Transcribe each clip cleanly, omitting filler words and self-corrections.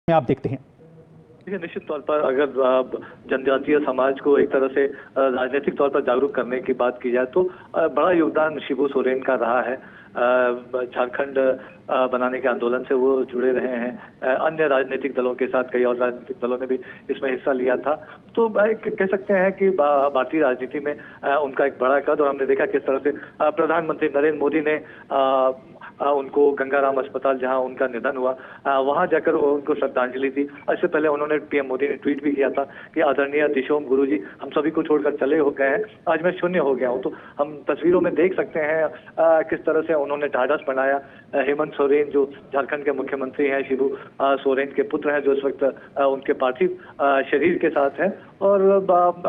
में आप देखते हैं? देखिए, निश्चित तौर पर अगर जनजातीय समाज को एक तरह से राजनीतिक तौर पर जागरूक करने की बात की जाए तो बड़ा योगदान शिबू सोरेन का रहा है। झारखंड बनाने के आंदोलन से वो जुड़े रहे हैं। अन्य राजनीतिक दलों के साथ कई और राजनीतिक दलों ने भी इसमें हिस्सा लिया था। तो कह सकते हैं कि भारतीय राजनीति में उनका एक बड़ा कद, और हमने देखा किस तरह से प्रधानमंत्री नरेंद्र मोदी ने उनको गंगाराम अस्पताल, जहां उनका निधन हुआ, वहां जाकर उनको श्रद्धांजलि दी। इससे पहले उन्होंने पीएम मोदी ने ट्वीट भी किया था कि आदरणीय दिशोम गुरुजी हम सभी को छोड़कर चले हो गए हैं, आज मैं शून्य हो गया हूं। तो हम तस्वीरों में देख सकते हैं किस तरह से उन्होंने ढाढ़स बनाया। हेमंत सोरेन जो झारखंड के मुख्यमंत्री हैं, शिबू सोरेन के पुत्र हैं, जो इस वक्त उनके पार्थिव शरीर के साथ हैं। और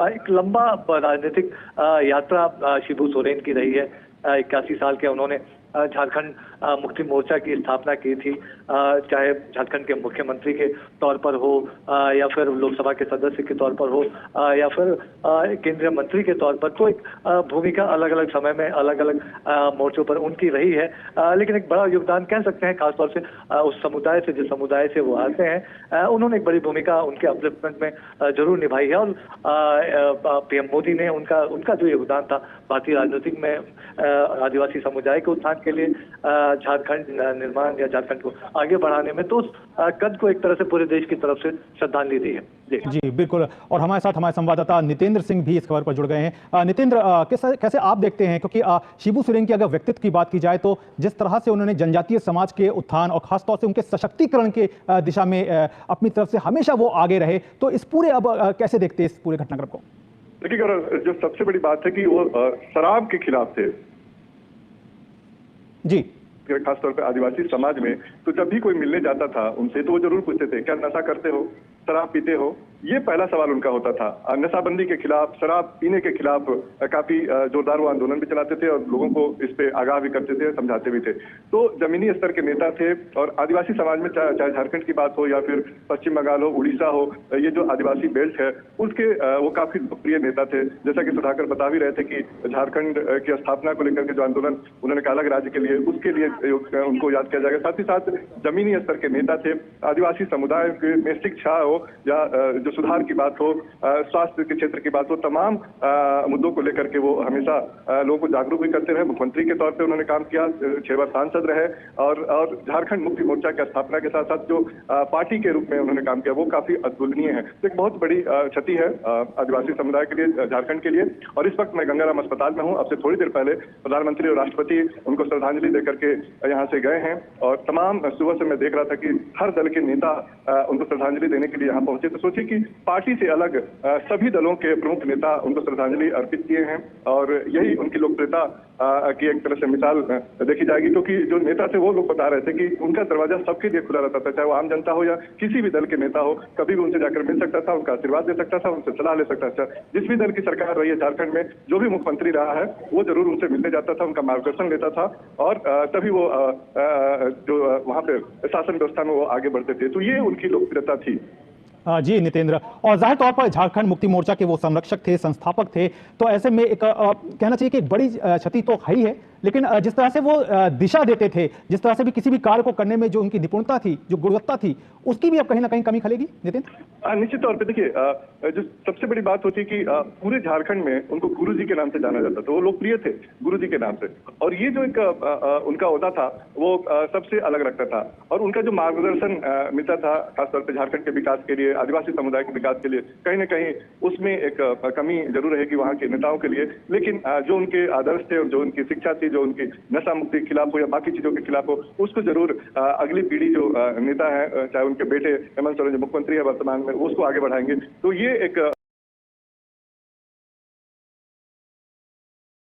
एक लंबा राजनीतिक यात्रा शिबू सोरेन की रही है। 81 साल के उन्होंने झारखंड मुक्ति मोर्चा की स्थापना की थी, चाहे झारखंड के मुख्यमंत्री के तौर पर हो, या फिर लोकसभा के सदस्य के तौर पर हो, या फिर केंद्रीय मंत्री के तौर पर। तो एक भूमिका अलग अलग समय में अलग अलग मोर्चों पर उनकी रही है। लेकिन एक बड़ा योगदान कह सकते हैं, खासतौर से उस समुदाय से, जिस समुदाय से वो आते हैं, उन्होंने एक बड़ी भूमिका उनके अपलिफ्टमेंट में जरूर निभाई है। और पीएम मोदी ने उनका जो योगदान था भारतीय राजनीतिक में आदिवासी समुदाय के उत्थान के लिए, झारखंड निर्माण या झारखंड को आगे बढ़ाने में, तो उस कद को एक तरह से पूरे देश की तरफ से श्रद्धांजलि दी है। जी बिल्कुल। और हमारे साथ हमारे संवाददाता नितेंद्र सिंह भी इस खबर पर जुड़ गए हैं। नितेंद्र, कैसे आप देखते हैं, क्योंकि शिबू सोरेन की अगर व्यक्तित्व की बात की जाए तो जिस तरह से उन्होंने जनजातीय समाज के उत्थान और खासतौर से उनके सशक्तिकरण के दिशा में अपनी तरफ से हमेशा वो आगे रहे, तो इस पूरे अब कैसे देखते हैं इस पूरे घटनाक्रम को? देखिए, जो सबसे बड़ी बात है कि वो शराब के खिलाफ थे जी, खासतौर पे आदिवासी समाज में। तो जब भी कोई मिलने जाता था उनसे तो वो जरूर पूछते थे, क्या नशा करते हो, शराब पीते हो? ये पहला सवाल उनका होता था। नशाबंदी के खिलाफ, शराब पीने के खिलाफ काफी जोरदार वो आंदोलन भी चलाते थे और लोगों को इस पे आगाह भी करते थे, समझाते भी थे। तो जमीनी स्तर के नेता थे। और आदिवासी समाज में चाहे झारखंड की बात हो या फिर पश्चिम बंगाल हो, उड़ीसा हो, ये जो आदिवासी बेल्ट है उसके वो काफी लोकप्रिय नेता थे। जैसा कि सुधाकर बता भी रहे थे कि झारखंड की स्थापना को लेकर के जो आंदोलन उन्होंने कहा अलग राज्य के लिए, उसके लिए उनको याद किया जाएगा। साथ ही साथ जमीनी स्तर के नेता थे। आदिवासी समुदाय में शिक्षा हो या जो सुधार की बात हो, स्वास्थ्य के क्षेत्र की बात हो, तमाम मुद्दों को लेकर के वो हमेशा लोगों को जागरूक भी करते रहे। मुख्यमंत्री के तौर पे उन्होंने काम किया, 6 बार सांसद रहे। और झारखंड मुक्ति मोर्चा की स्थापना के साथ साथ जो पार्टी के रूप में उन्होंने काम किया वो काफी अतुलनीय है। तो एक बहुत बड़ी क्षति है आदिवासी समुदाय के लिए, झारखंड के लिए। और इस वक्त मैं गंगाराम अस्पताल में हूँ। अब से थोड़ी देर पहले प्रधानमंत्री और राष्ट्रपति उनको श्रद्धांजलि देकर के यहाँ से गए हैं। और तमाम सुबह से मैं देख रहा था कि हर दल के नेता उनको श्रद्धांजलि देने के लिए यहाँ पहुंचे। तो सोचिए कि पार्टी से अलग सभी दलों के प्रमुख नेता उनको श्रद्धांजलि अर्पित किए हैं। और यही उनकी लोकप्रियता की एक तरह से मिसाल देखी जाएगी। क्योंकि जो नेता थे वो लोग बता रहे थे कि उनका दरवाजा सबके लिए खुला रहता था, चाहे वो आम जनता हो या किसी भी दल के नेता हो, कभी भी उनसे जाकर मिल सकता था, उनका आशीर्वाद दे सकता था, उनसे सलाह ले सकता था। जिस भी दल की सरकार रही है झारखंड में, जो भी मुख्यमंत्री रहा है वो जरूर उनसे मिलने जाता था, उनका मार्गदर्शन लेता था। और तभी वो जो वहाँ पे शासन व्यवस्था में वो आगे बढ़ते थे। तो ये उनकी लोकप्रियता थी। जी नितेंद्र, और जाहिर तौर पर झारखंड मुक्ति मोर्चा के वो संरक्षक थे, संस्थापक थे। तो ऐसे में एक कहना चाहिए कि एक बड़ी क्षति तो है ही है, लेकिन जिस तरह से वो दिशा देते थे, जिस तरह से भी किसी भी कार्य को करने में जो उनकी निपुणता थी, जो गुणवत्ता थी, उसकी भी अब कहीं ना कहीं कमी खलेगी नितिन? निश्चित तौर पे देखिए, जो सबसे बड़ी बात होती है कि पूरे झारखंड में उनको गुरुजी के नाम से जाना जाता था। वो लोकप्रिय थे गुरुजी के नाम से। और ये जो एक उनका ओहदा था वो सबसे अलग रखता था। और उनका जो मार्गदर्शन मिलता था खासतौर पर झारखंड के विकास के लिए, आदिवासी समुदाय के विकास के लिए, कहीं ना कहीं उसमें एक कमी जरूर रहेगी वहाँ के नेताओं के लिए। लेकिन जो उनके आदर्श थे और जो उनकी शिक्षा थी, जो उनकी नशा मुक्ति के खिलाफ हो या बाकी चीजों के खिलाफ हो, उसको जरूर अगली पीढ़ी जो नेता है, चाहे उनके बेटे हेमंत सोरेन जो मुख्यमंत्री है वर्तमान में, उसको आगे बढ़ाएंगे। तो ये एक